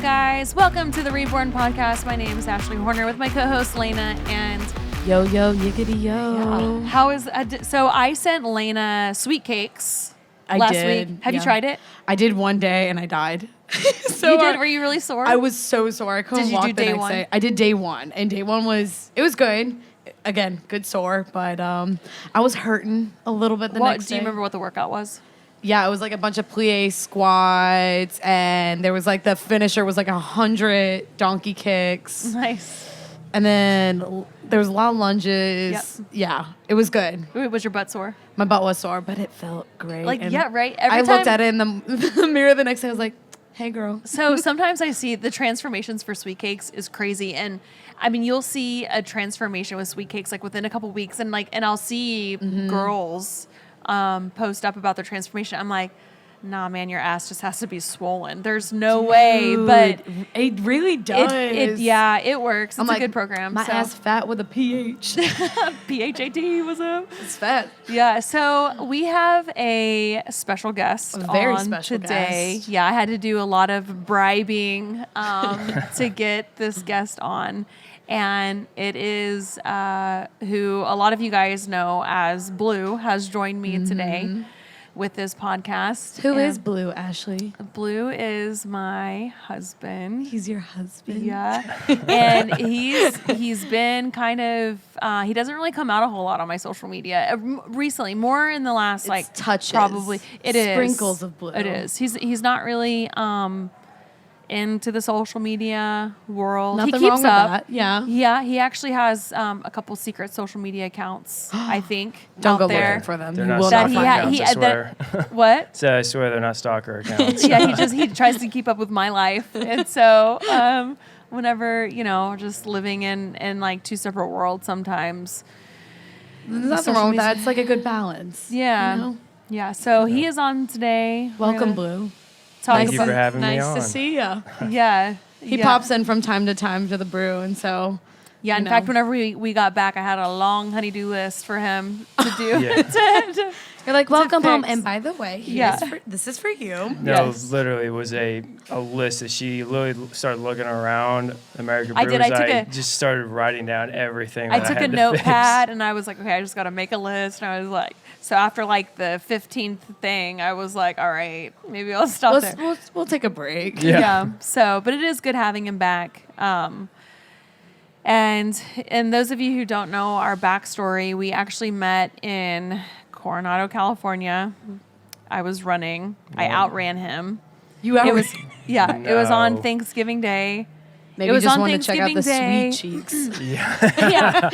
up, guys? Welcome to the Reborn podcast. My name is Ashley Horner with my co-host Lena and Yo, yiggity, yo. yeah. How is so? I sent Lena sweet cakes last week. Have you tried it? I did one day and I died. So you did? Were you really sore? I was so sore. I couldn't walk the next day. I did day one, and day one was good. Again, good sore, but I was hurting a little bit the next day. Do you remember what the workout was? Yeah, it was like a bunch of plie squats, and there was like the finisher was like 100 donkey kicks. Nice. And then there was a lot of lunges. Yep. Yeah, it was good. Was your butt sore? My butt was sore, but it felt great. Like, and yeah, right? I looked at it in the mirror the next day. I was like, hey, girl. So sometimes I see the transformations for sweet cakes is crazy. And I mean, you'll see a transformation with sweet cakes like within a couple weeks. And I'll see girls post up about their transformation. I'm like, nah, man, your ass just has to be swollen. There's no way, but it really does. It works. It's a good program. My ass fat with a PH. PHAT, what's up? It's fat. Yeah, so we have a special guest today. Guest. Yeah, I had to do a lot of bribing to get this guest on. And it is who a lot of you guys know as Blue has joined me today with this podcast. Who is Blue, Ashley? Blue is my husband. He's your husband? Yeah. And he's been kind of, he doesn't really come out a whole lot on my social media. Recently, more in the last, touches. Probably. It is. Sprinkles of Blue. It is. He's not really into the social media world. Nothing he keeps wrong with up. that. Yeah. Yeah, he actually has a couple secret social media accounts, I think. Don't go there. looking for them. They're not stalker accounts, I swear. What? So I swear they're not stalker accounts. Yeah, he tries to keep up with my life. And so whenever, just living in like two separate worlds sometimes. There's nothing wrong with that. It's like a good balance. Yeah. You know? Yeah. So he is on today. Welcome, Blue. Thank you for having me on. Nice to see you. Yeah. He pops in from time to time to the brew, and so... Yeah, in fact, whenever we got back, I had a long honey-do list for him to do. You're like, welcome home. And by the way, this is for you. No, literally it was a list that she literally started looking around American Brewers. I just started writing down everything. I took a notepad, and I was like, okay, I just got to make a list. And I was like, so after like the 15th thing, I was like, all right, maybe I'll stop there. We'll take a break. Yeah. So, but it is good having him back. And those of you who don't know our backstory, we actually met in Coronado, California. I was running. I outran him. You outran? It was on Thanksgiving Day. Maybe you just want to check out the sweet cheeks. Yeah.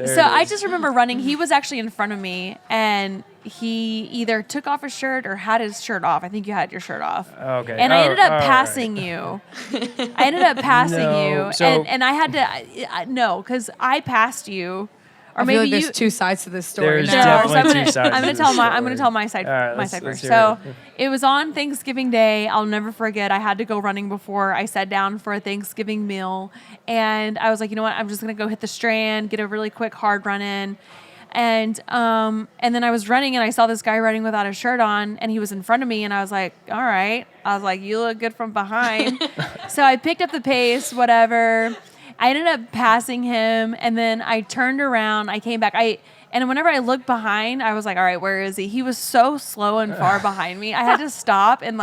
So I just remember running. He was actually in front of me, and he either took off his shirt or had his shirt off. I think you had your shirt off. Okay. And I ended up passing you. I ended up passing you. So and I had to, no, because I passed you. Or I feel like there's two sides to this story. There's definitely two sides. I'm going to tell my side. Right, my side first. Hear So it was on Thanksgiving Day. I'll never forget. I had to go running before I sat down for a Thanksgiving meal, and I was like, you know what? I'm just going to go hit the Strand, get a really quick hard run in, and then I was running, and I saw this guy running without his shirt on, and he was in front of me, and I was like, all right. I was like, you look good from behind. So I picked up the pace, whatever. I ended up passing him, and then I turned around. I came back. And whenever I looked behind, I was like, all right, where is he? He was so slow and far behind me. I had to stop and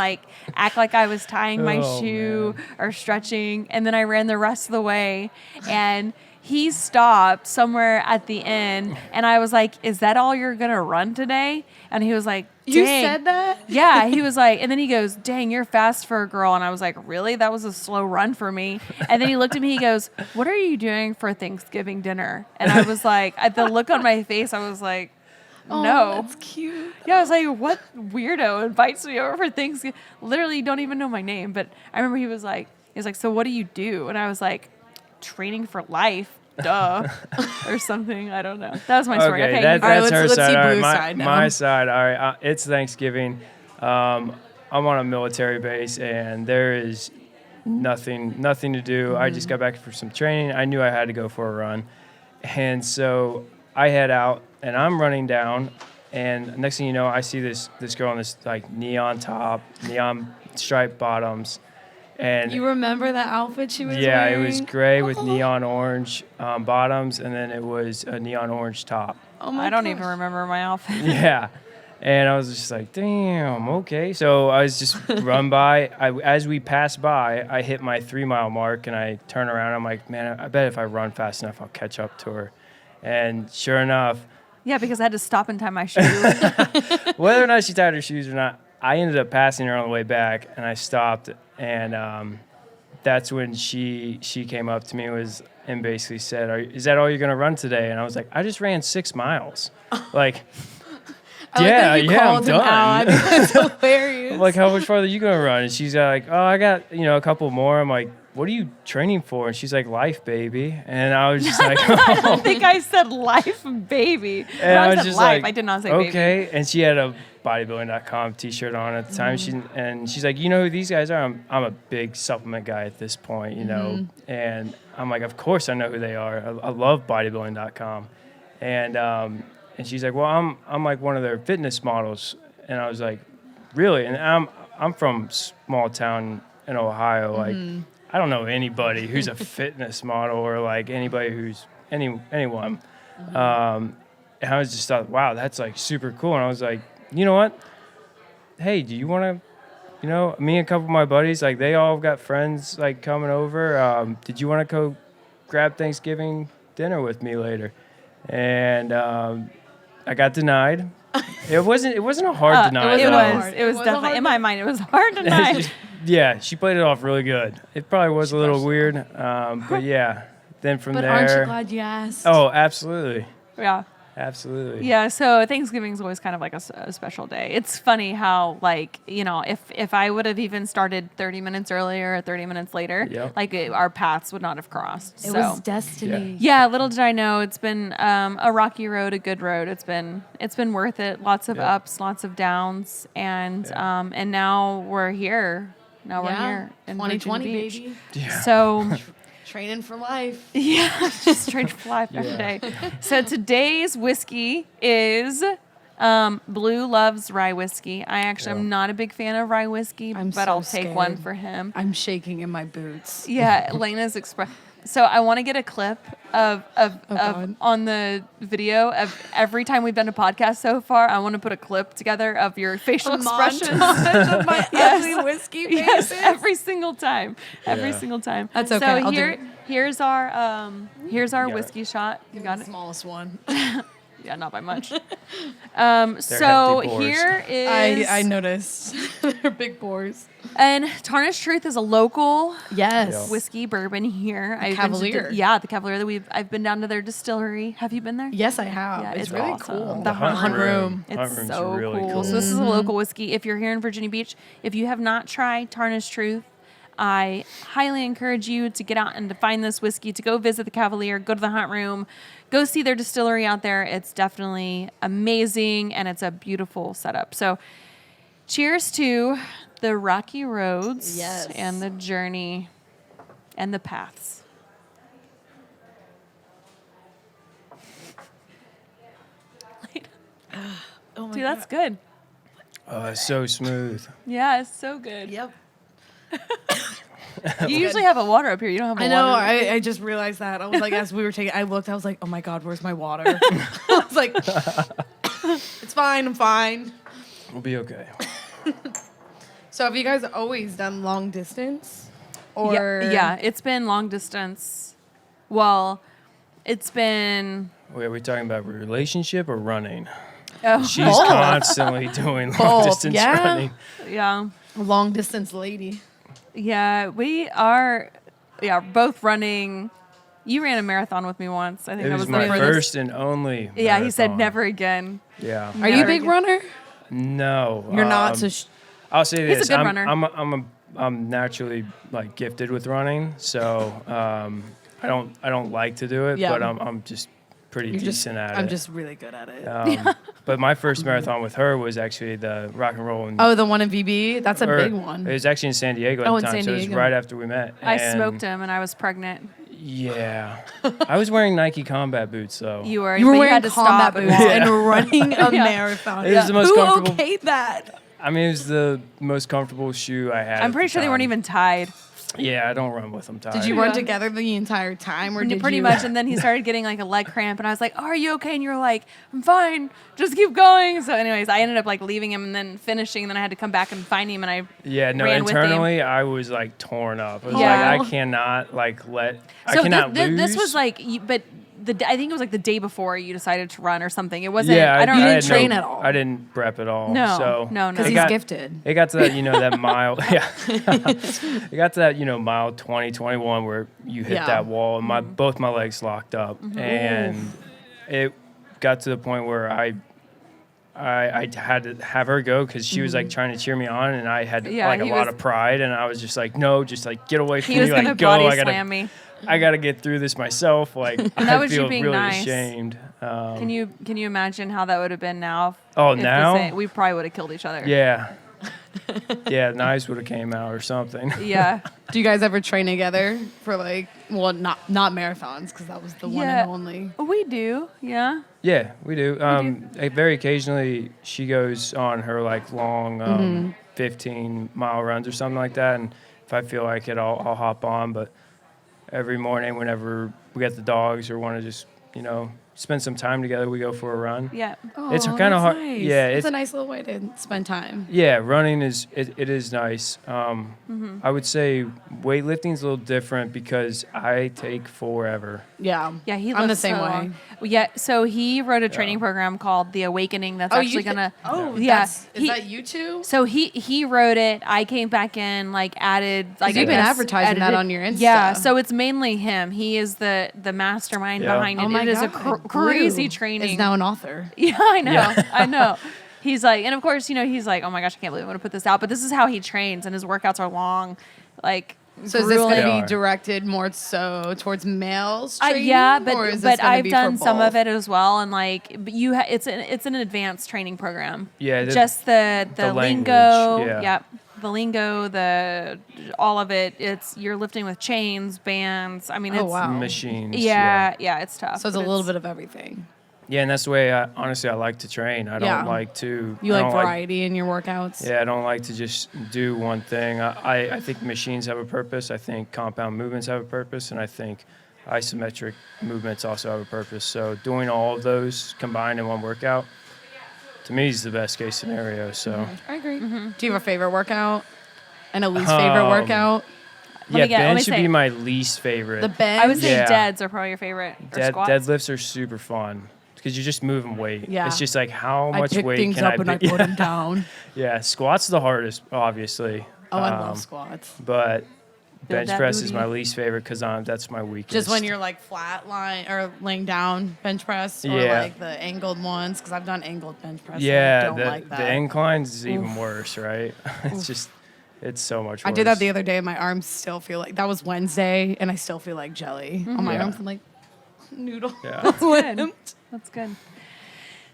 act like I was tying my shoe or stretching. And then I ran the rest of the way, and he stopped somewhere at the end, and I was like, is that all you're going to run today? And he was like, dang. You said that? Yeah, he was like, and then he goes, dang, you're fast for a girl. And I was like, really? That was a slow run for me. And then he looked at me, he goes, what are you doing for Thanksgiving dinner? And I was like, at the look on my face, I was like, no. That's cute. Yeah, I was like, what weirdo invites me over for Thanksgiving? Literally don't even know my name. But I remember he was like, so what do you do? And I was like, training for life. Duh. Or something. I don't know. That was my story. Okay. That's her let's side. see All Blue's right, side now. my side. All right. It's Thanksgiving. I'm on a military base, and there is nothing to do. I just got back from some training. I knew I had to go for a run. And so I head out, and I'm running down, and next thing you know, I see this girl in this neon top, neon striped bottoms, And You remember that outfit she was yeah, wearing? it was gray with neon orange bottoms, and then it was a neon orange top. Oh my I don't gosh. even remember my outfit. Yeah. And I was just like, damn, okay. So I was just run by. As we passed by, I hit my 3-mile mark, and I turn around. I'm like, man, I bet if I run fast enough, I'll catch up to her. And sure enough, Yeah, because I had to stop and tie my shoe. whether or not she tied her shoes or not, I ended up passing her on the way back, and I stopped. And that's when she came up to me and basically said, "Is that all you're gonna run today?" And I was like, "I just ran 6 miles." Like, I like that you I'm called him out. I done. think that's hilarious. I'm like, how much farther are you gonna run? And she's like, "Oh, I got a couple more." I'm like, "What are you training for?" And she's like, "Life, baby." And I was just like, I don't think I said life, baby. And I was said just life. like, I did not say okay. baby. And she had a bodybuilding.com t-shirt on at the time. She's like, you know who these guys are? I'm a big supplement guy at this point, And I'm like, of course I know who they are. I love bodybuilding.com. And she's like, well, I'm like one of their fitness models. And I was like, really? And I'm from small town in Ohio. Like, I don't know anybody who's a fitness model or like anybody who's anyone. And I was just thought, wow, that's like super cool. And I was like, you know what? Hey, do you want to, me and a couple of my buddies, like they all got friends like coming over. Did you want to go grab Thanksgiving dinner with me later? And I got denied. It wasn't a hard deny. It was definitely in my mind. It was hard deny. Yeah, she played it off really good. It probably was a little weird, but yeah. Then from but there. aren't you glad you asked? Oh, absolutely. Yeah. Absolutely. Yeah, so Thanksgiving is always kind of like a special day. It's funny how, like, if I would have even started 30 minutes earlier or 30 minutes later, our paths would not have crossed. It was destiny. Yeah, little did I know, it's been a rocky road, a good road. It's been worth it. Lots of ups, lots of downs, and now we're here. Now we're here in 2020, Virginia Beach. baby. Yeah. So. Training for life. Yeah, just training for life every day. So today's whiskey is Blue loves rye whiskey. I actually am not a big fan of rye whiskey, but I'll take one for him. I'm shaking in my boots. Yeah, Elena's express. So I want to get a clip of on the video of every time we've done a podcast so far. I want to put a clip together of your facial expressions of my ugly whiskey faces. Yes, every single time. Every single time. That's okay. So I'll do it. here's our whiskey shot. You got the it? smallest one. Yeah, not by much. So hefty pours. here is I noticed. They're big pours. and Tarnished Truth is a local Yes. whiskey bourbon here. The Cavalier. The Cavalier that I've been down to their distillery. Have you been there? Yes, I have. Yeah, it's really awesome. cool. The Hunt Room. It's Hunt Room's so really cool. So this is a local whiskey. If you're here in Virginia Beach, if you have not tried Tarnished Truth, I highly encourage you to get out and to find this whiskey, to go visit the Cavalier, go to the Hunt Room, go see their distillery out there. It's definitely amazing, and it's a beautiful setup. So cheers to the rocky roads and the journey and the paths. Oh my Dude, that's good. Oh, it's so smooth. Yeah, it's so good. Yep. You usually have a water up here. You don't have a I know. water. I just realized that. I was like, as we were taking, I looked. I was like, oh my god, where's my water? I was like, it's fine. I'm fine. We'll be okay. So have you guys always done long distance? Or Yeah, it's been long distance. Well, it's been. Wait, are we talking about relationship or running? Oh, She's constantly doing long distance running. yeah. a long distance lady. Yeah, we are. Yeah, both running. You ran a marathon with me once. I think It that was was my the furthest. first and only. Yeah, he said marathon. never again. Yeah. Are you a big runner? No. You're not. So I'll say He's a this: good I'm, runner. I'm naturally like gifted with running, so I don't like to do it, Yeah. but I'm just pretty decent at it. I'm just really good at it. But my first marathon with her was actually the rock and roll. Oh, the one in VB? That's a big one. It was actually in San Diego at Oh, the in time, San so it was Diego. right after we met. I And smoked him, and I was pregnant. Yeah, I was wearing Nike combat boots though. You were but wearing had to combat stop and boots walk. and running a marathon. It was the most Who comfortable. okayed that? I mean, it was the most comfortable shoe I had. I'm at pretty the sure they weren't time. even tied. Yeah, I don't run with them tied. Did you run together the entire time, or did Pretty you? much. And then he started getting like a leg cramp, and I was like, "Oh, are you okay?" And you were like, "I'm fine. Just keep going." So, anyways, I ended up like leaving him and then finishing. And then I had to come back and find him, and I ran with him. Internally, I was like torn up. I was Yeah. like, I cannot like let. I So cannot lose. this was like, but I think it was like the day before you decided to run or something. It wasn't. Yeah, I don't. You know. didn't train at all. I didn't prep at all. No, so no. Because it he's got- gifted. It got to that, that mile. Yeah. It got to that, mile 20, 21 where you hit Yeah. that wall and both my legs locked up. And it got to the point where I had to have her go because she was like trying to cheer me on, and I had Yeah, like a he lot was- of pride, and I was just like, no, just like get away from He was me, gonna like go. body slam me. I gotta get through this myself. Like that I was you feel being really nice. ashamed. Can you imagine how that would have been now? Oh, if the now? we probably would have killed each other. Yeah. Yeah, knives would have came out or something. Yeah. Do you guys ever train together for not marathons, because that was the one and only? We do. Yeah. Yeah, we do. Very occasionally, she goes on her like long 15-mile runs or something like that, and if I feel like it, I'll hop on. But every morning, whenever we get the dogs or want to just spend some time together, we go for a run. Yeah. It's Oh, kind of that's hard. nice. Yeah, it's a nice little way to spend time. Yeah, running is nice. I would say weightlifting is a little different because I take forever. Yeah. Yeah, he I'm the lives same so way. long. Yeah, so he wrote a training program called The Awakening that's actually gonna. Yeah. Is he- that you two? So he wrote it. I came back in, like added, like you've I been guess, advertising that edited- on your Insta. Yeah, so it's mainly him. He is the mastermind Yeah. behind it. Oh my It is a God. crazy Blue training. is now an author. Yeah, I know. Yeah. I know. He's like, and of course, he's like, oh my gosh, I can't believe I'm going to put this out. But this is how he trains, and his workouts are long, like. So is this going They to are. be directed more so towards males training? Yeah, or is this but gonna I've be done for some both? of it as well, and like, but it's an advanced training program. Yeah, just the language, lingo. yeah. Yep, the lingo, all of it. You're lifting with chains, bands. I mean, Oh, it's wow. Machines. yeah, it's tough. So it's a but little bit of everything. Yeah, and that's the way, honestly, I like to train. I Yeah. don't like to... You I like don't variety in your workouts? Yeah, I don't like to just do one thing. I think machines have a purpose. I think compound movements have a purpose. And I think isometric movements also have a purpose. So doing all of those combined in one workout, to me, is the best case scenario. So, I agree. Do you have a favorite workout and a least favorite workout? yeah, let me bench should say- be my least favorite. The bench. I would say Yeah. deads are probably your favorite. Or squats. Deadlifts are super fun because you're just moving weight. Yeah. It's just like how I much pick weight things can up I and I pick? put them down. Yeah, squats the hardest, obviously. Oh, I love squats. But bench that press is booty. my least favorite because that's my weakest. Just when you're like flat line or laying down bench press, or Yeah. like the angled ones, because I've done angled bench press. yeah, and I don't like that. the inclines is even worse, right? It's so much worse. I did that the other day, and my arms still feel like that was Wednesday, and I still feel like jelly on my Yeah. arms. I'm like noodle. Yeah. Good. That's good.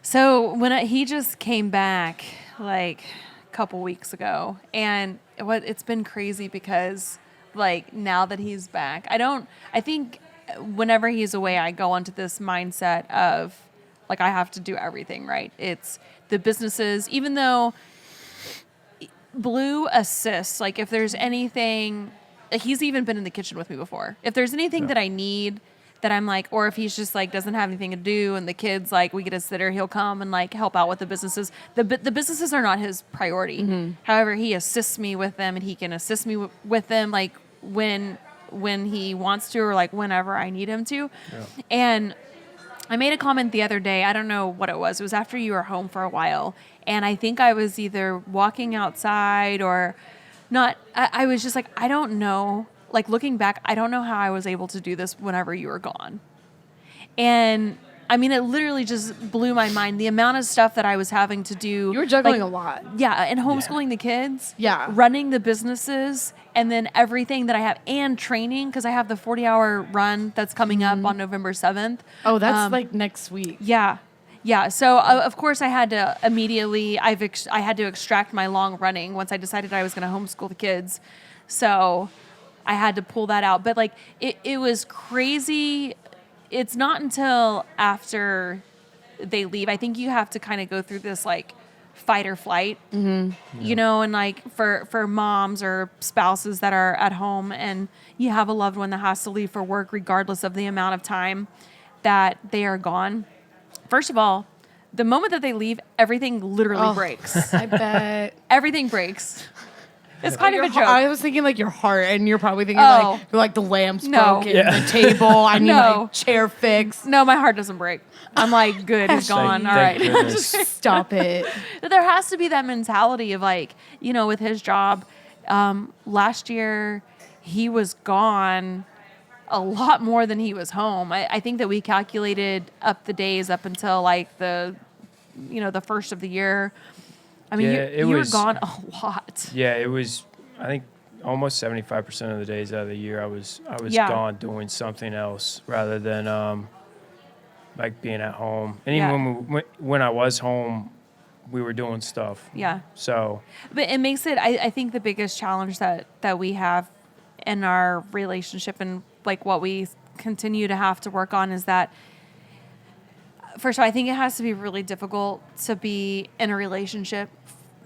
So when he just came back like a couple weeks ago, and it's been crazy because like now that he's back, I think whenever he's away, I go onto this mindset of like I have to do everything right. It's the businesses, even though Blue assists, like if there's anything, like he's even been in the kitchen with me before. If there's anything that I need that I'm like, or if he's just like doesn't have anything to do and the kids like we get a sitter, he'll come and like help out with the businesses. The businesses are not his priority. However, he assists me with them, and he can assist me with them like when he wants to, or like whenever I need him to. Yeah. And I made a comment the other day. I don't know what it was. It was after you were home for a while, and I think I was either walking outside or not. I was just like, I don't know. Like looking back, I don't know how I was able to do this whenever you were gone. And I mean, it literally just blew my mind. The amount of stuff that I was having to do. You were juggling like, a lot. Yeah, and homeschooling the kids. Yeah. Running the businesses, and then everything that I have, and training, because I have the 40-hour run that's coming up on November 7th. Oh, that's like next week. Yeah. Yeah. So of course I had to immediately, I had to extract my long running once I decided I was going to homeschool the kids. So I had to pull that out. But like, it was crazy. It's not until after they leave. I think you have to kind of go through this like fight or flight, you know, and like for moms or spouses that are at home and you have a loved one that has to leave for work, regardless of the amount of time that they are gone. First of all, the moment that they leave, everything literally breaks. I bet. Everything breaks. It's kind of a joke. I was thinking like your heart, and you're probably thinking like the lamp's No. broken, the table. I need my chair fixed. No, my heart doesn't break. I'm like, good, he's gone. All right. Just stop it. There has to be that mentality of like, you know, with his job, last year he was gone a lot more than he was home. I think that we calculated up the days up until like the first of the year. I mean, you were gone a lot. Yeah, it was, I think, almost 75% of the days out of the year I was gone doing something else rather than like being at home. And even when I was home, we were doing stuff. Yeah. So. But it makes it, I think the biggest challenge that we have in our relationship and like what we continue to have to work on is that, first of all, I think it has to be really difficult to be in a relationship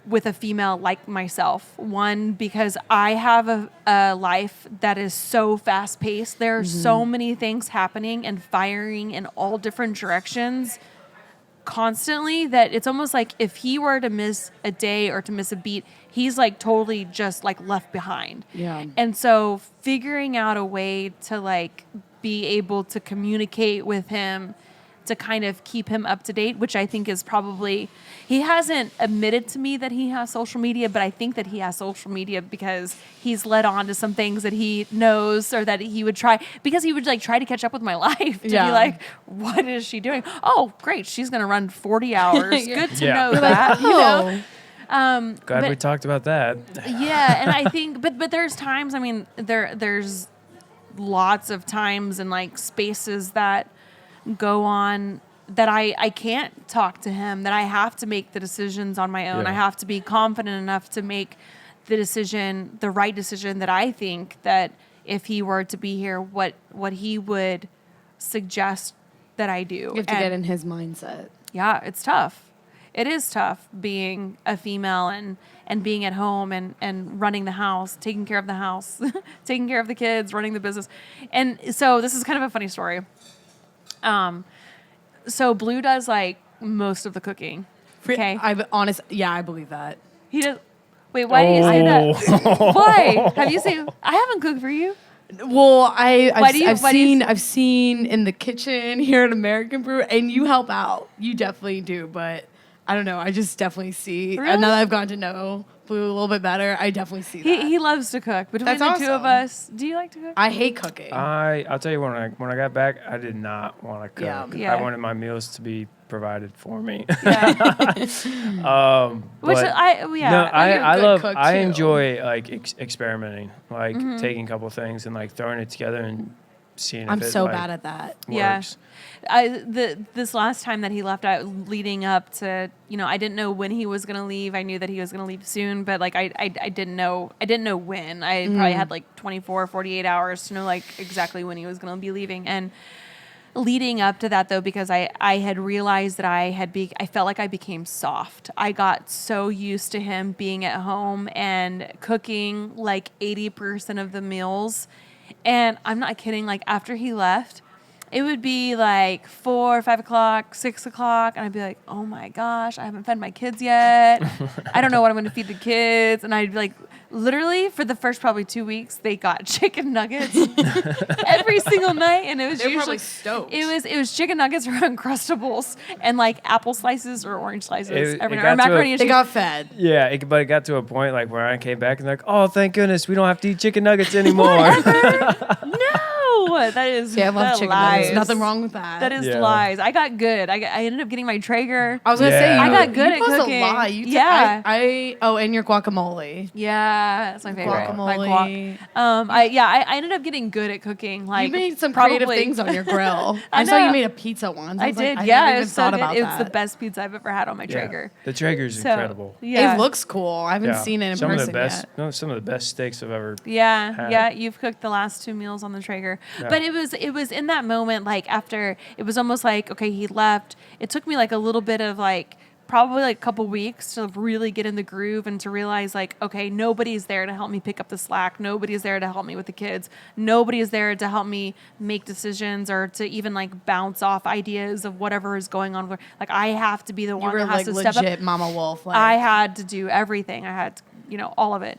with a female like myself. One, because I have a life that is so fast paced. There are so many things happening and firing in all different directions constantly that it's almost like if he were to miss a day or to miss a beat, he's like totally just like left behind. Yeah. And so figuring out a way to like be able to communicate with him to kind of keep him up to date, which I think is probably, he hasn't admitted to me that he has social media, but I think that he has social media because he's led on to some things that he knows or that he would try, because he would like try to catch up with my life to be like, what is she doing? Oh, great. She's going to run 40 hours. Good to know that, you know? Glad we talked about that. Yeah. And I think, but there's times, I mean, there's lots of times and like spaces that go on that I can't talk to him, that I have to make the decisions on my own. Yeah. I have to be confident enough to make the decision, the right decision that I think that if he were to be here, what he would suggest that I do. You have to get in his mindset. Yeah, it's tough. It is tough being a female and being at home and running the house, taking care of the house, taking care of the kids, running the business. And so this is kind of a funny story. So Blue does like most of the cooking. Okay. I believe that. He does. Wait, why do you say that? Why? Have you seen? I haven't cooked for you. Well, I've seen in the kitchen here at American Brew, and you help out. You definitely do, but I don't know. I just definitely see. Really? And now that I've gotten to know Blue a little bit better, I definitely see that. He loves to cook. Between That's the two of awesome. us, do you like to cook? I hate cooking. I'll tell you when I got back, I did not want to cook. Yeah. I wanted my meals to be provided for me. Which I enjoy like experimenting, like taking a couple things and like throwing it together and seeing. I'm if it, so like, bad at that. works. This last time that he left, leading up to, I didn't know when he was gonna leave. I knew that he was gonna leave soon, but like I didn't know when. I probably had like 24, 48 hours to know like exactly when he was gonna be leaving. And leading up to that though, because I had realized that I felt like I became soft. I got so used to him being at home and cooking like 80% of the meals. And I'm not kidding, like after he left, it would be like 4, 5 o'clock, 6 o'clock, and I'd be like, oh my gosh, I haven't fed my kids yet. I don't know what I'm going to feed the kids. And I'd be like, literally for the first probably 2 weeks, they got chicken nuggets every single night, and it was usually probably stoked. It was chicken nuggets or Uncrustables and like apple slices or orange slices every it night. Or got to macaroni and They cheese. got fed. Yeah, but it got to a point like where I came back and like, oh, thank goodness we don't have to eat chicken nuggets anymore. No, that is Yeah, I love chicken nuggets. lies. Nothing wrong with that. That is Yeah. lies. I got good. I ended up getting my Traeger. I was gonna Yeah. say I got good you at post cooking. A lot. Yeah. And your guacamole. Yeah, that's my favorite. My Guacamole. guac. I ended up getting good at cooking. Like You made some probably, creative things on your grill. I I saw you know. made a pizza once. I was did. Like, Yeah, I it never was even so thought good. about It was the that. best pizza I've ever had on my Traeger. The Traeger's So, incredible. Yeah, It looks cool. I haven't seen it in some person of the best, yet. No, some of the best steaks I've ever. Yeah, had. you've cooked the last 2 meals on the Traeger. Yeah. But it was in that moment, like after, it was almost like, okay, he left. It took me like a little bit of like probably like a couple weeks to really get in the groove and to realize like, okay, nobody's there to help me pick up the slack. Nobody's there to help me with the kids. Nobody is there to help me make decisions or to even like bounce off ideas of whatever is going on. Like I have to be the one that has to step up. Legit Mama Wolf. Like. I had to do everything. I had, all of it.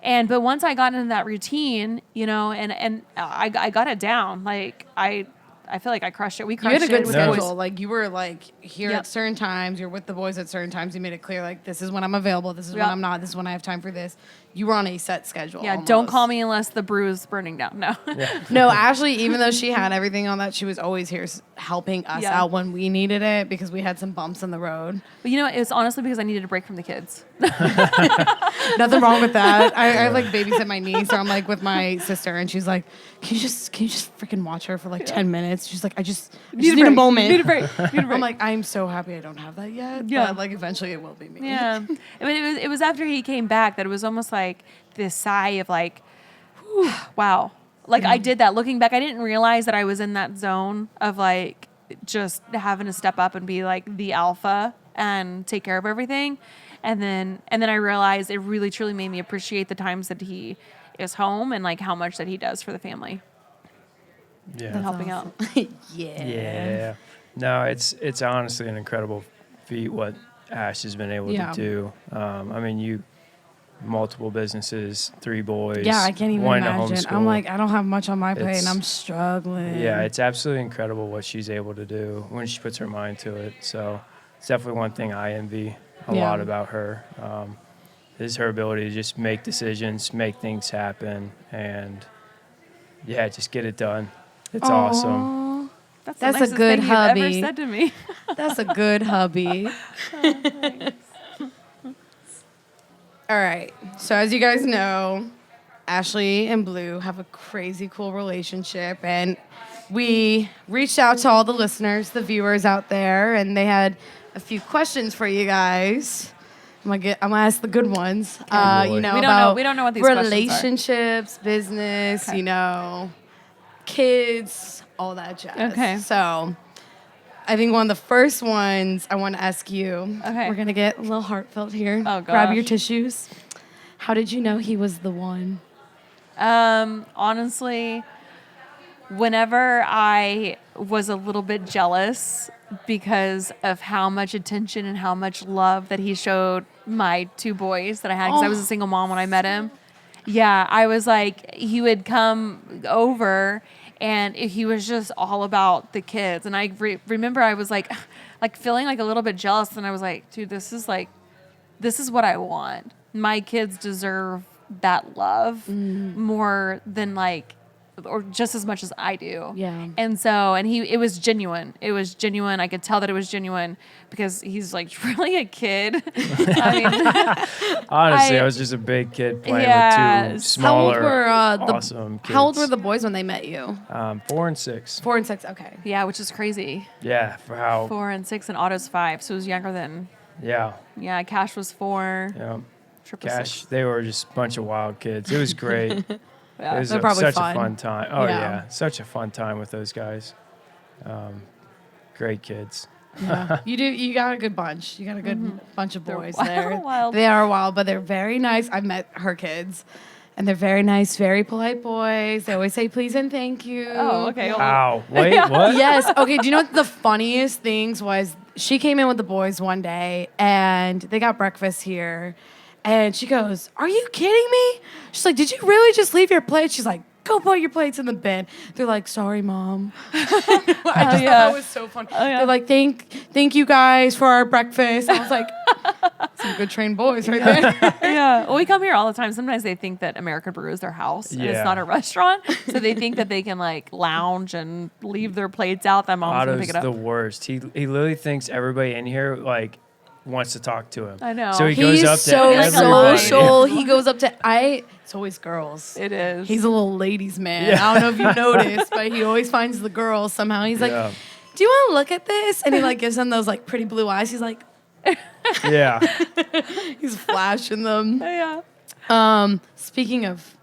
But once I got into that routine, and I got it down. Like I feel like I crushed it. We crushed it. You had a good with schedule. boys. Like you were like here at certain times. You're with the boys at certain times. You made it clear like this is when I'm available. This is when I'm not. This is when I have time for this. You were on a set schedule. Yeah. Almost. Don't call me unless the brew is burning down. No. Yeah. No, Ashley, even though she had everything on that, she was always here helping us out when we needed it because we had some bumps in the road. But it's honestly because I needed a break from the kids. Nothing wrong with that. I like babysit my niece, or I'm like with my sister, and she's like, "Can you just freaking watch her for like 10 minutes?" She's like, "I just need a moment. Need a break. I'm like, I'm so happy I don't have that yet. Yeah. But like eventually it will be me. Yeah. I mean, it was after he came back that it was almost like this sigh of like, whew, wow. Like I did that. Looking back, I didn't realize that I was in that zone of like just having to step up and be like the alpha and take care of everything. And then I realized it really truly made me appreciate the times that he is home and like how much that he does for the family. Yeah. And helping out. Yeah. No, it's honestly an incredible feat what Ash has been able to do. I mean, multiple businesses, 3 boys. Yeah, I can't even one to imagine. homeschool. I'm like, I don't have much on my plate and I'm struggling. Yeah, it's absolutely incredible what she's able to do when she puts her mind to it. So it's definitely one thing I envy a lot about her. Is her ability to just make decisions, make things happen, and just get it done. It's awesome. That's a good thing hubby. You've ever said to me. That's a good hubby. All right. So as you guys know, Ashley and Blue have a crazy cool relationship, and we reached out to all the listeners, the viewers out there, and they had a few questions for you guys. I'm gonna ask the good ones. We don't know. We don't know what these questions are. Relationships, business, kids, all that jazz. Okay. So I think one of the first ones I want to ask you. Okay. We're gonna get a little heartfelt here. Oh, Grab your gosh. tissues. How did you know he was the one? Honestly, whenever I was a little bit jealous because of how much attention and how much love that he showed my 2 boys that I had, because I was a single mom when I met him. Yeah, I was like, he would come over and he was just all about the kids. And I remember I was like feeling like a little bit jealous. And I was like, dude, this is what I want. My kids deserve that love more than or just as much as I do. Yeah. And so, it was genuine. It was genuine. I could tell that it was genuine because he's like really a kid. I mean, Honestly, I was just a big kid playing with 2 smaller, awesome kids. How old were the boys when they met you? 4 and 6. 4 and 6. Okay. yeah, which is crazy. Yeah, for how. 4 and 6 and Otto's 5. So it was younger than, Yeah. Cash was 4. Yeah. Triple Cash, 6. they were just a bunch of wild kids. It was great. Yeah. It was They're probably such fun. a fun time. Oh, Yeah. yeah. Such a fun time with those guys. Great kids. Yeah. You got a good bunch. You got a good bunch of boys there. wild. They are wild, but they're very nice. I've met her kids, and they're very nice, very polite boys. They always say please and thank you. Oh, okay. Well, Wow. Wait, what? Yes. Okay. Do you know what the funniest things was? She came in with the boys one day, and they got breakfast here. And she goes, "Are you kidding me?" She's like, "Did you really just leave your plate?" She's like, "Go put your plates in the bin." They're like, "Sorry, Mom." I just thought that was so fun. They're like, thank you guys for our breakfast. I was like, some good trained boys right there. yeah. Well, we come here all the time. Sometimes they think that American Brew is their house and it's not a restaurant. So they think that they can lounge and leave their plates out. That mom's going to pick it up. the worst. He literally thinks everybody in here wants to talk to him. I know. So he goes up to so everybody. social. He goes up to it's always girls. It is. He's a little ladies' man. I don't know if you noticed, but he always finds the girls somehow. He's like, "Do you want to look at this?" And he gives them those pretty blue eyes. He's like, Yeah. he's flashing them. Yeah. Speaking of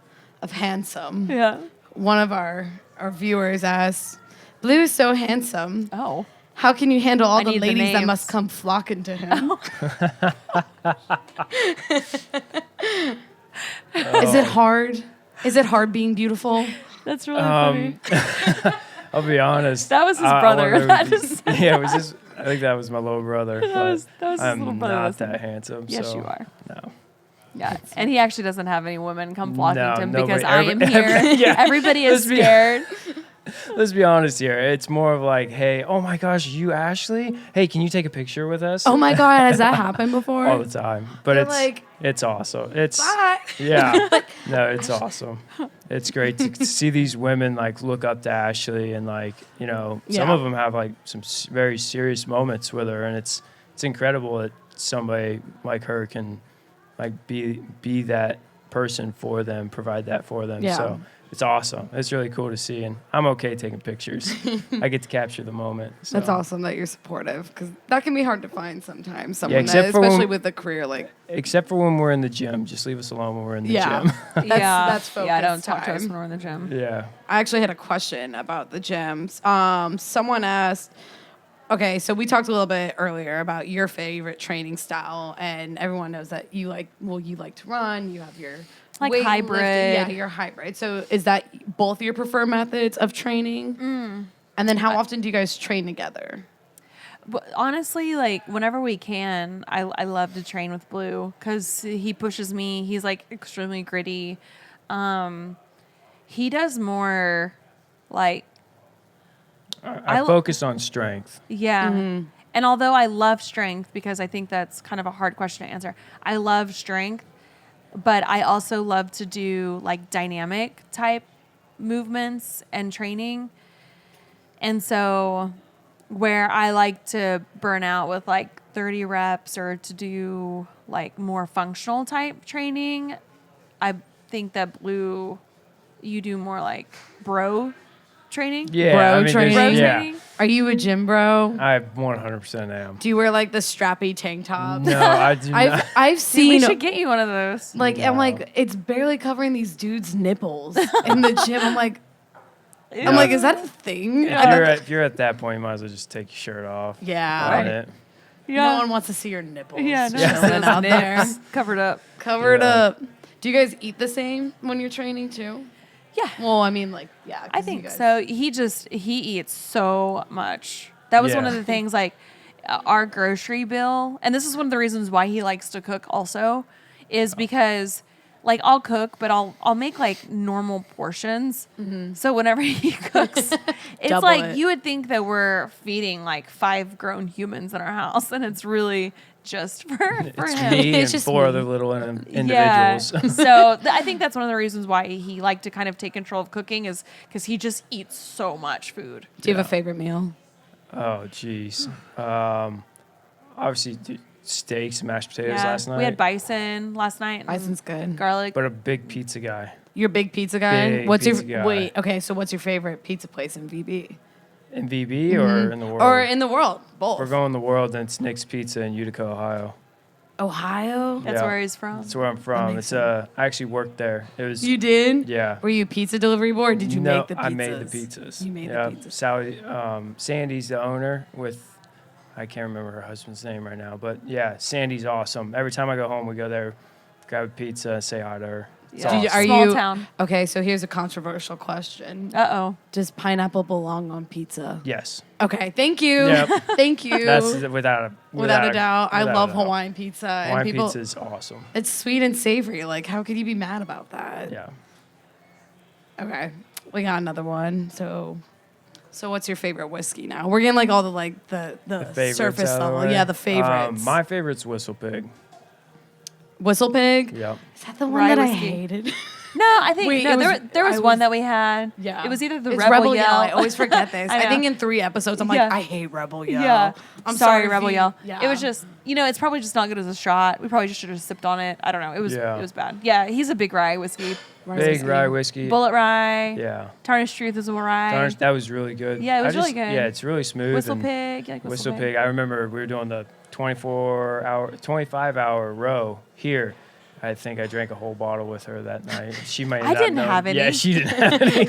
handsome, Yeah. one of our viewers asked, "Blue is so handsome. Oh. How can you handle all I the need the ladies that names. must come flocking to him? Is it hard? Is it hard being beautiful? That's really funny. I'll be honest. That was his I brother. wonder That if just- yeah, it was just. I think that was my little brother. was his I'm little brother not listening. that handsome. Yes, so, you are. No. Yeah, and he actually doesn't have any women come flocking No, to him nobody. because I am here. Yeah. Everybody is Let's be- scared. Let's be honest here. It's more of like, hey, oh my gosh, you Ashley? Hey, can you take a picture with us? Oh my God, has that happened before? All the time. But They're it's like, it's awesome. It's bye. yeah. No, it's awesome. It's great to see these women like look up to Ashley and like, you know, some Yeah. of them have like some very serious moments with her, and it's incredible that somebody like her can like be that person for them, provide that for them. Yeah. So it's awesome. It's really cool to see, and I'm okay taking pictures. I get to capture the moment. So. That's awesome that you're supportive, because that can be hard to find sometimes. Someone except that, for when- especially with a career like. Except for when we're in the gym. Just leave us alone when we're in the Yeah. gym. That's yeah. Don't focused talk to us time. when we're in the gym. Yeah. I actually had a question about the gyms. Someone asked. Okay, so we talked a little bit earlier about your favorite training style, and everyone knows that you like to run. You have your Like weightlifting. hybrid. Yeah, you're hybrid. So is that both your preferred methods of training? And then how often do you guys train together? But honestly, like whenever we can, I love to train with Blue because he pushes me. He's like extremely gritty. He does more like I focus on strength. yeah. And although I love strength because I think that's kind of a hard question to answer. I love strength, but I also love to do like dynamic type movements and training. And so where I like to burn out with like 30 reps or to do like more functional type training, I think that Blue, you do more like bro training. Yeah. Bro I mean, there's- training. Bro yeah. training. Are you a gym bro? I 100% am. Do you wear like the strappy tank tops? No, I do not. I've Dude, seen we should get you one of those. like I'm No. like it's barely covering these dudes' nipples in the gym. I'm like, Yeah. is that a thing? If you're at that point, you might as well just take your shirt off. Yeah. Own Right. it. No one wants to see your nipples. Yeah, no, chilling out there. nips covered up. Cover it Yeah. up. Do you guys eat the same when you're training too? Yeah. Well, I mean, like, yeah. 'cause I you think guys- so. He eats so much. That was one Yeah. of the things, like our grocery bill, and this is one of the reasons why he likes to cook. Also, is because like I'll cook, but I'll make like normal portions. So whenever he cooks, it's Double like it. you would think that we're feeding like 5 grown humans in our house, and it's really just for It's him. me It's and just 4 me. other little individuals. Yeah. So I think that's one of the reasons why he liked to kind of take control of cooking is because he just eats so much food. Do you have a favorite meal? Oh, jeez. Obviously, steaks and mashed potatoes Yeah. last night. We had bison last night. and Bison's good. garlic. But a big pizza guy. You're a big pizza guy. Big What's pizza your guy. wait? Okay, so what's your favorite pizza place in VB In VB or in the world? or in the world? Both. We're going the world, and it's Nick's Pizza in Utica, Ohio. Ohio. That's Yeah. where he's from. That's where I'm from. makes It's I actually worked there. It was You did? yeah. Were you pizza delivery boy? Or did you No, make the pizzas? I made the pizzas. You made yeah. the pizzas. Sally, Sandy's the owner with, I can't remember her husband's name right now, but yeah, Sandy's awesome. Every time I go home, we go there, grab a pizza, say hi to her. It's Yeah. Do you- awesome. are Small you- town. Okay, so here's a controversial question. Uh-oh. Does pineapple belong on pizza? Yes, Okay, thank you. Yep. Thank you. that's without without a doubt. I without love a doubt. Hawaiian pizza. And Hawaiian people, pizza is awesome. it's sweet and savory. Like, how could you be mad about that? Yeah. Okay, we got another one. So what's your favorite whiskey now? We're getting like all the Favorites surface out of the level. way. Yeah, the favorites. My favorite's Whistle Pig. Whistle Pig. Yep. Is that the one Rye that I whiskey. hated? No, I think Wait, no. it was- There was I one was- that we had. Yeah. It was either the It's Rebel Yell. I always forget this. I I, know. think in 3 episodes, I'm like, Yeah. I hate Rebel Yell. Yeah. I'm sorry, if Rebel you- Yell. Yeah. It was just, it's probably just not good as a shot. We probably just should have sipped on it. I don't know. It was Yeah. it was bad. Yeah, he's a big rye whiskey. Rye Big whiskey. rye whiskey. Bullet rye. Yeah. Tarnished Truth is a rye. Darn, that was really good. Yeah, it was I really good. Yeah, it's really smooth. Whistle and Pig. You like Whistle Pig. I remember we were doing the 25-hour row here. I think I drank a whole bottle with her that night. She might I not didn't know. have any. Yeah, she didn't have any.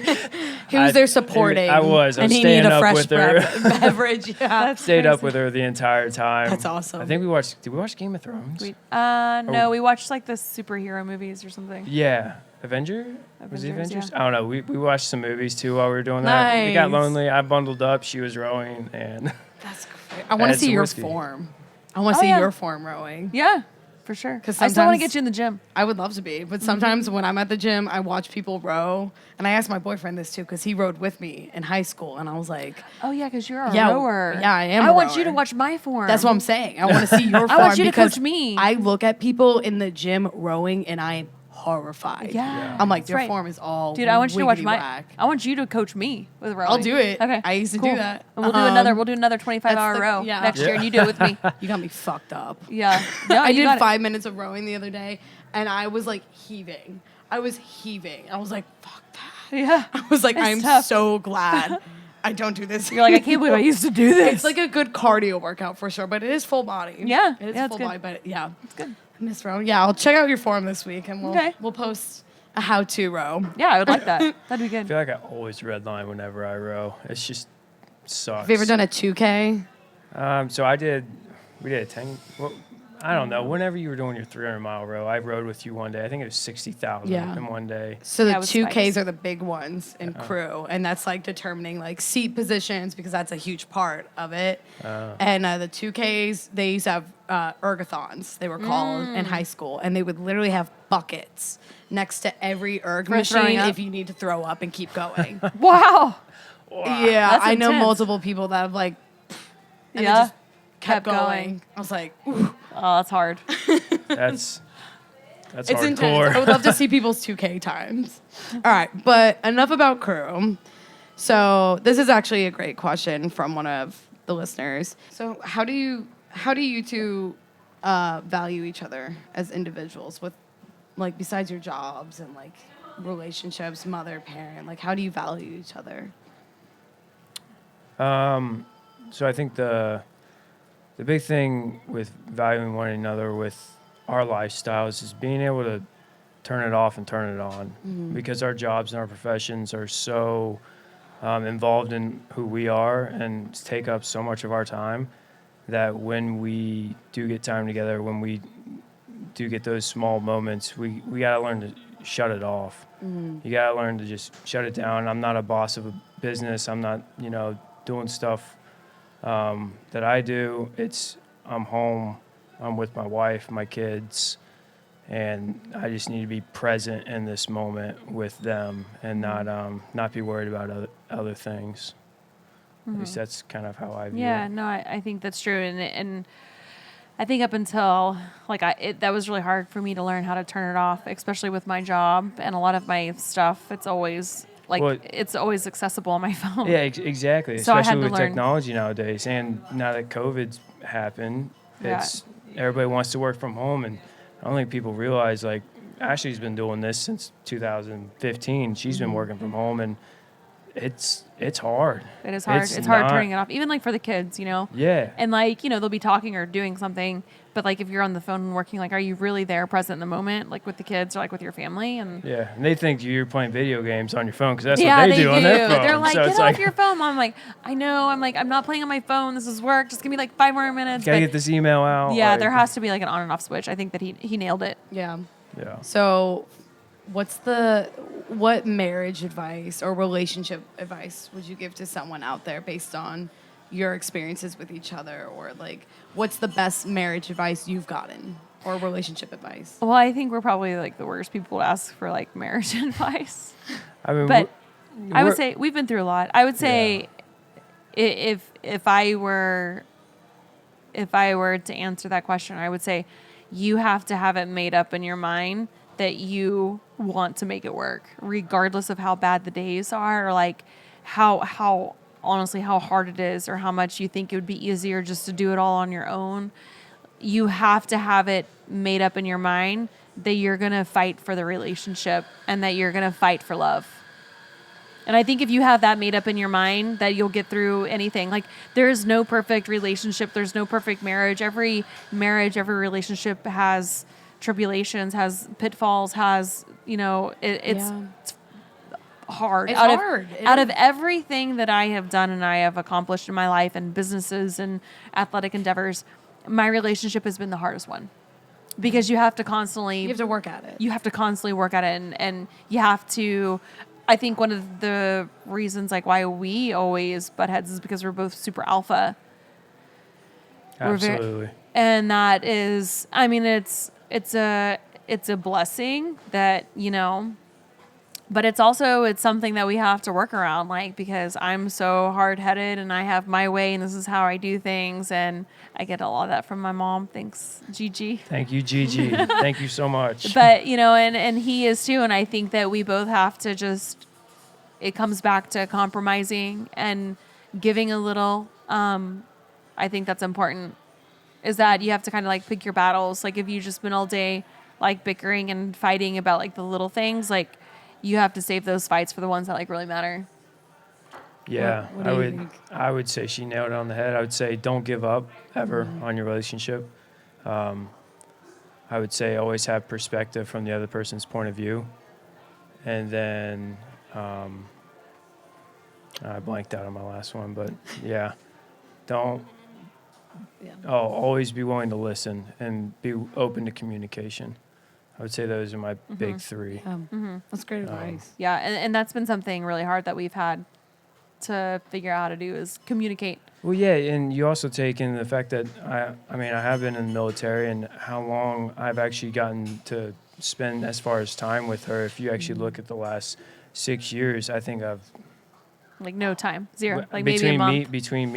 He was there supporting. I was and he staying needed a up fresh with her. beverage. Yeah. That's Stayed up crazy. with her the entire time. That's awesome. I think we watched. Did we watch Game of Thrones? No, we watched like the superhero movies or something. Yeah. Was it Avengers, Avengers? yeah. I don't know. We watched some movies too while we were doing that. It got Nice. lonely. I bundled up. She was rowing, and That's great. I want to Add see some your whiskey. form. I want to Oh, see yeah. your form rowing. Yeah, for sure. 'Cause I still want to sometimes- get you in the gym. I would love to be, but sometimes when I'm at the gym, I watch people row, and I asked my boyfriend this too because he rowed with me in high school, and I was like, Oh yeah, because you're a Yeah, rower. yeah, I am I a want you to rower. watch my form. "That's what I'm saying. I want to see your form." I want you to because coach me. I look at people in the gym rowing, and I am horrified. Yeah. I'm like, That's your right. form is all Dude, I want you to watch wiggity my. whack. I want you to coach me with rowing. I'll do it. Okay. I used to do cool. that. And we'll do another. We'll do another 25-hour the- row yeah. next year, and you do it with me. You got me fucked up. Yeah. No, I you did got it. 5 minutes of rowing the other day, and I was like heaving. I was like, fuck that. Yeah. I was like, It's I'm tough. so glad I don't do this. You're like, I can't believe I used to do this. It's like a good cardio workout for sure, but it is full body. Yeah. It is Yeah, it's full good. body, but yeah. It's good. I miss rowing. Yeah, I'll check out your form this week, and Okay. we'll post a how-to row. Yeah, I would like that. That'd be I good. feel like I always redline whenever I row. It's just sucks. Have you ever done a 2K? So we did a 10. Well, I don't know. Whenever you were doing your 300-mile row, I rode with you one day. I think it was 60,000 Yeah. in one day. So the Yeah, with 2Ks spikes. are the big ones in crew, and that's like determining like seat positions because that's a huge part of it. And the 2Ks, they used to have ergathons, they were called in high school, and they would literally have buckets next to every erg For throwing machine up? if you need to throw up and keep going. Wow. Yeah, That's I know intense. multiple people that have like, and Yeah. they just kept Kept going. going. I was like, ooh, Oh, that's hard. That's it's hardcore. intense. I would love to see people's 2K times. All right, but enough about crew. So this is actually a great question from one of the listeners. So how do you two value each other as individuals with, like, besides your jobs and like relationships, mother, parent, like how do you value each other? So I think the big thing with valuing one another with our lifestyles is being able to turn it off and turn it on, because our jobs and our professions are so involved in who we are and take up so much of our time that when we do get time together, when we do get those small moments, we got to learn to shut it off. You got to learn to just shut it down. I'm not a boss of a business. I'm not, doing stuff that I do. I'm home. I'm with my wife, my kids, and I just need to be present in this moment with them and not be worried about other things. At least that's kind of how I view Yeah, it. no, I think that's true, and I think up until that was really hard for me to learn how to turn it off, especially with my job and a lot of my stuff. It's always it's always accessible on my phone. Yeah, exactly. So I had Especially to with learn. technology nowadays, and now that COVID's happened, Yeah. everybody wants to work from home, and I don't think people realize, like, Ashley's been doing this since 2015. She's been working from home, and it's hard. It is hard. It's hard turning it off, even like for the kids, Yeah. And they'll be talking or doing something, but like if you're on the phone and working, like, are you really there, present in the moment, like with the kids or like with your family? And Yeah, and they think you're playing video games on your phone because that's yeah, what they do on their phone. They're like, so get it's off like, your phone. I'm like, I know. I'm like, I'm not playing on my phone. This is work. Just give me like 5 more minutes. gotta But get this email out. yeah, like, there has to be like an on and off switch. I think that he nailed it. Yeah. Yeah. So, what marriage advice or relationship advice would you give to someone out there based on your experiences with each other, or like what's the best marriage advice you've gotten or relationship advice? Well, I think we're probably like the worst people to ask for like marriage advice. I mean, But I would we're- say we've been through a lot. I would say if I were to answer that question, I would say you have to have it made up in your mind that you want to make it work, regardless of how bad the days are, or like how honestly how hard it is, or how much you think it would be easier just to do it all on your own. You have to have it made up in your mind that you're going to fight for the relationship and that you're going to fight for love. And I think if you have that made up in your mind, that you'll get through anything. Like, there's no perfect relationship. There's no perfect marriage. Every relationship has tribulations, has pitfalls, has, it's Yeah. hard. It's out hard. Of, It out is. of everything that I have done and I have accomplished in my life and businesses and athletic endeavors, my relationship has been the hardest one because you have to constantly You have to work at it. you have to constantly work at it and you have to. I think one of the reasons like why we always butt heads is because we're both super alpha. We're very- Absolutely. And that is, I mean, it's a blessing that, but it's something that we have to work around, like, because I'm so hard headed and I have my way and this is how I do things. And I get a lot of that from my mom. Thanks, Gigi. Thank you, Gigi. Thank you so much. But, and he is too. And I think that we both have to it comes back to compromising and giving a little. I think that's important, is that you have to kind of like pick your battles. Like if you just been all day like bickering and fighting about like the little things, like you have to save those fights for the ones that like really matter. Yeah, What do you think? I would say she nailed it on the head. I would say don't give up ever on your relationship. I would say always have perspective from the other person's point of view. And then I blanked out on my last one, but yeah, don't. Yeah. Always be willing to listen and be open to communication. I would say those are my big three. That's great advice. Yeah. And that's been something really hard that we've had to figure out how to do is communicate. Well, yeah, and you also take in the fact that I mean, I have been in the military and how long I've actually gotten to spend as far as time with her. If you actually look at the last 6 years, I think I've Like no time, zero, like between maybe a month. between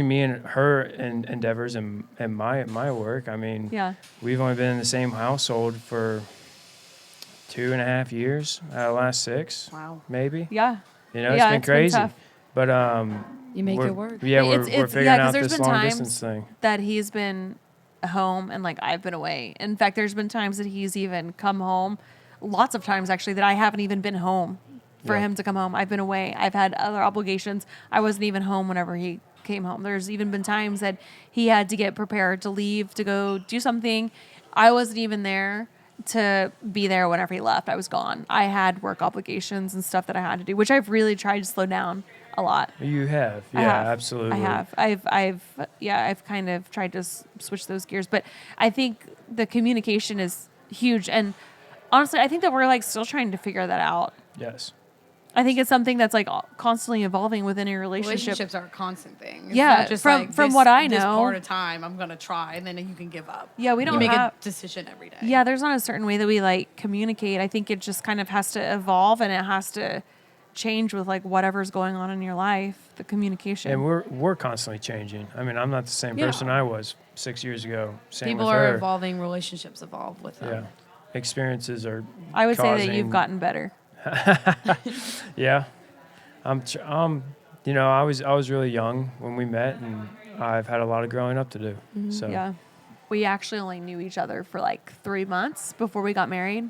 me and her and endeavors and my work. I mean, Yeah. we've only been in the same household for 2.5 years out of the last 6, Wow. maybe. Yeah. You know, Yeah, it's been crazy. tough. But You make we're- it work. Yeah, It's- we're it's- figuring yeah, 'cause out there's this been long times distance thing. that he's been home and like I've been away. In fact, there's been times that he's even come home, lots of times actually, that I haven't even been home for Yeah. him to come home. I've been away. I've had other obligations. I wasn't even home whenever he came home. There's even been times that he had to get prepared to leave to go do something. I wasn't even there to be there whenever he left. I was gone. I had work obligations and stuff that I had to do, which I've really tried to slow down a lot. You have, I yeah, have. absolutely. I have. I've kind of tried to switch those gears, but I think the communication is huge. And honestly, I think that we're like still trying to figure that out. Yes. I think it's something that's like constantly evolving within a relationship. Relationships are a constant thing. It's Yeah, not just from- like from this, what I this know. part of time I'm gonna try, and then you can give up. Yeah, we You don't make have. a decision every day. Yeah, there's not a certain way that we like communicate. I think it just kind of has to evolve and it has to change with like whatever's going on in your life. The communication. And we're constantly changing. I mean, I'm not the same Yeah. person I was 6 years ago. Same People with are her. evolving. Relationships evolve with them. Yeah. Experiences are I would say that you've causing- gotten better. Yeah. You know, I was really young when we met, and I've had a lot of growing up to do. So Yeah. We actually only knew each other for like 3 months before we got married.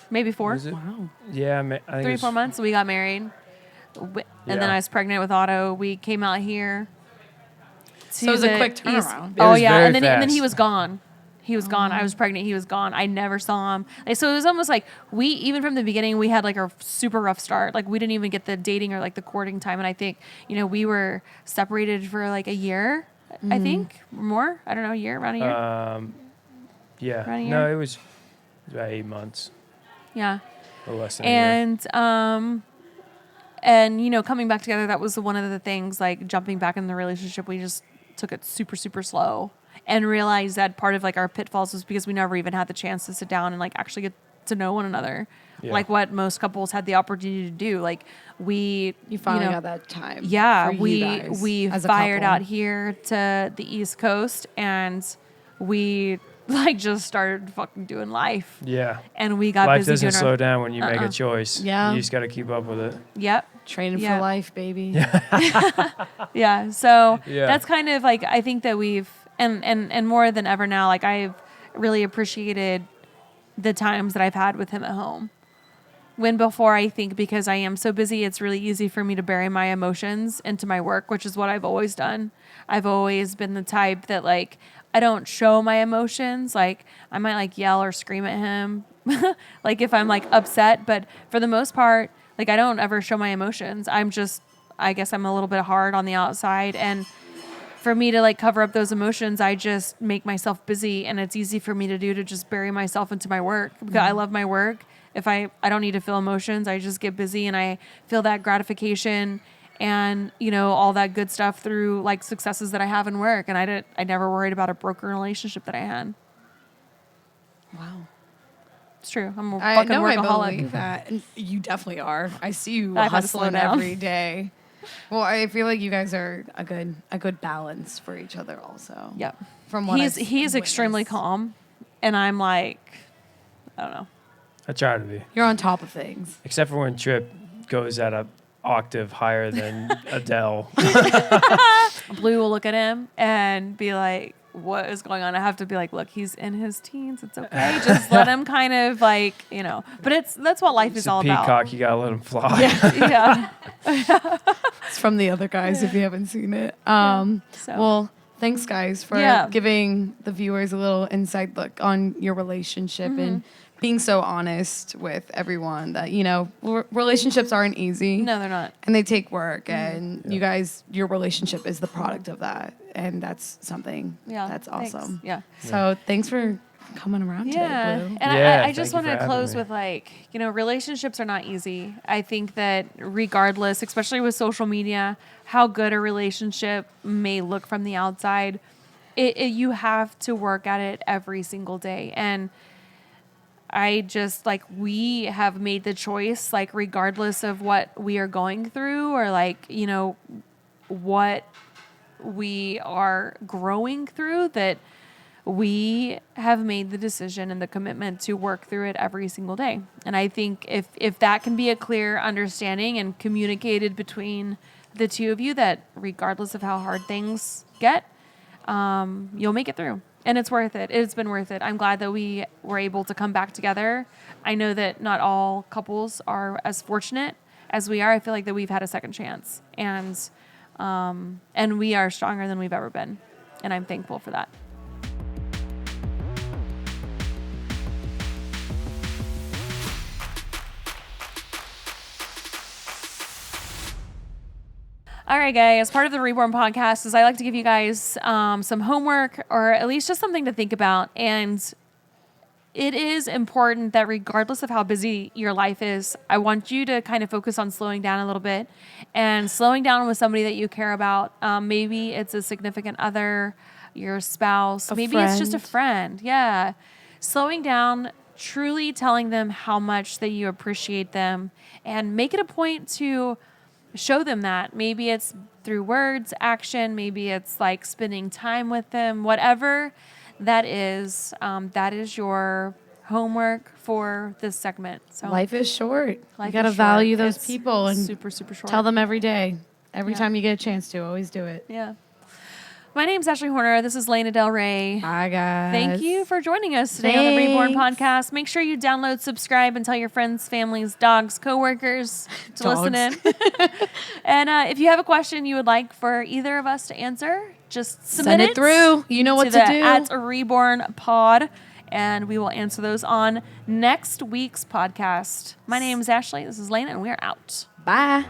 Maybe 4. Was it? Wow. Yeah, I think 3, 4 months. We got married. And then Yeah. I was pregnant with Otto. We came out here. So it was a the quick East- turnaround. It Oh was yeah, very and then he fast. was gone. He was gone. I was pregnant. He was gone. I never saw him. Like, so it was almost like even from the beginning, we had like a super rough start. Like we didn't even get the dating or like the courting time. And I think, we were separated for like a year, I think, more. I don't know, around a year. Yeah. Around a No, year? it was about 8 months, Yeah. a little less than a year. And coming back together, that was one of the things, like jumping back in the relationship, we just took it super, super slow and realized that part of like our pitfalls was because we never even had the chance to sit down and like actually get to know one another. Yeah. Like what most couples had the opportunity to do. Like You finally got that time. yeah, for you we guys as a fired couple. out here to the East Coast and we like just started fucking doing life. Yeah. And we got Life busy doesn't doing slow our down when you make a choice. Yeah. You just got to keep up with it. Yep. Training Yeah. for life, baby. Yeah. So Yeah. that's kind of like I think that we've and more than ever now, like I've really appreciated the times that I've had with him at home. When before I think because I am so busy, it's really easy for me to bury my emotions into my work, which is what I've always done. I've always been the type that like I don't show my emotions. Like I might like yell or scream at him, like if I'm like upset. But for the most part, like I don't ever show my emotions. I guess I'm a little bit hard on the outside, and for me to like cover up those emotions, I just make myself busy, and it's easy for me to do to just bury myself into my work because I love my work. If I don't need to feel emotions, I just get busy and I feel that gratification and, you know, all that good stuff through like successes that I have in work. And I never worried about a broken relationship that I had. Wow. It's true. I'm a I fucking know, I workaholic. believe that. And you definitely are. I see you I've had to slow hustling down. every day. Well, I feel like you guys are a good balance for each other also. Yep. From what He's extremely witnessed. calm, and I'm like, I don't know. I try to be, You're on top of things. except for when Trip goes at a octave higher than Adele. Blue will look at him and be like, what is going on? I have to be like, look, he's in his teens. It's okay. Just let him kind of like, you know, but that's what life It's is a all peacock. about. You gotta let him fly. Yeah. It's from the other guys if you haven't seen it. So. Well, thanks guys for Yeah. giving the viewers a little inside look on your relationship and being so honest with everyone that, you know, relationships aren't easy. No, they're not. And they take work, and you guys, your relationship is the product of that, and that's something that's thanks. awesome. Yeah. So thanks for coming around Yeah. today, Blue. And Yeah, I just thank you wanted for to close having me. with like, you know, relationships are not easy. I think that regardless, especially with social media, how good a relationship may look from the outside, you have to work at it every single day. And I just like, we have made the choice, like, regardless of what we are going through or like, you know, what we are growing through, that we have made the decision and the commitment to work through it every single day. And I think if that can be a clear understanding and communicated between the two of you, that regardless of how hard things get, you'll make it through. And it's worth it. It's been worth it. I'm glad that we were able to come back together. I know that not all couples are as fortunate as we are. I feel like that we've had a second chance, and we are stronger than we've ever been. And I'm thankful for that. All right, guys. As part of the Reborn podcast, is I like to give you guys some homework, or at least just something to think about. And it is important that regardless of how busy your life is, I want you to kind of focus on slowing down a little bit and slowing down with somebody that you care about. Maybe it's a significant other, your spouse. Maybe it's just a friend. Yeah. Slowing down, truly telling them how much that you appreciate them, and make it a point to show them that. Maybe it's through words, action, maybe it's like spending time with them, whatever that is your homework for this segment. So Life is short. life You got to is short. value those It's people and super, super short. tell them every day. Every Yeah. time you get a chance to, always do it. Yeah. My name's Ashley Horner. This is Lena Del Rey. Bye, guys. Thank you for joining us today on the Reborn Thanks. podcast. Make sure you download, subscribe, and tell your friends, families, dogs, coworkers to listen in. And if you have a question you would like for either of us to answer, just submit Send it through. You know what to do. At Reborn Pod, and we will answer those on next week's podcast. My name is Ashley. This is Lena, and we're out. Bye.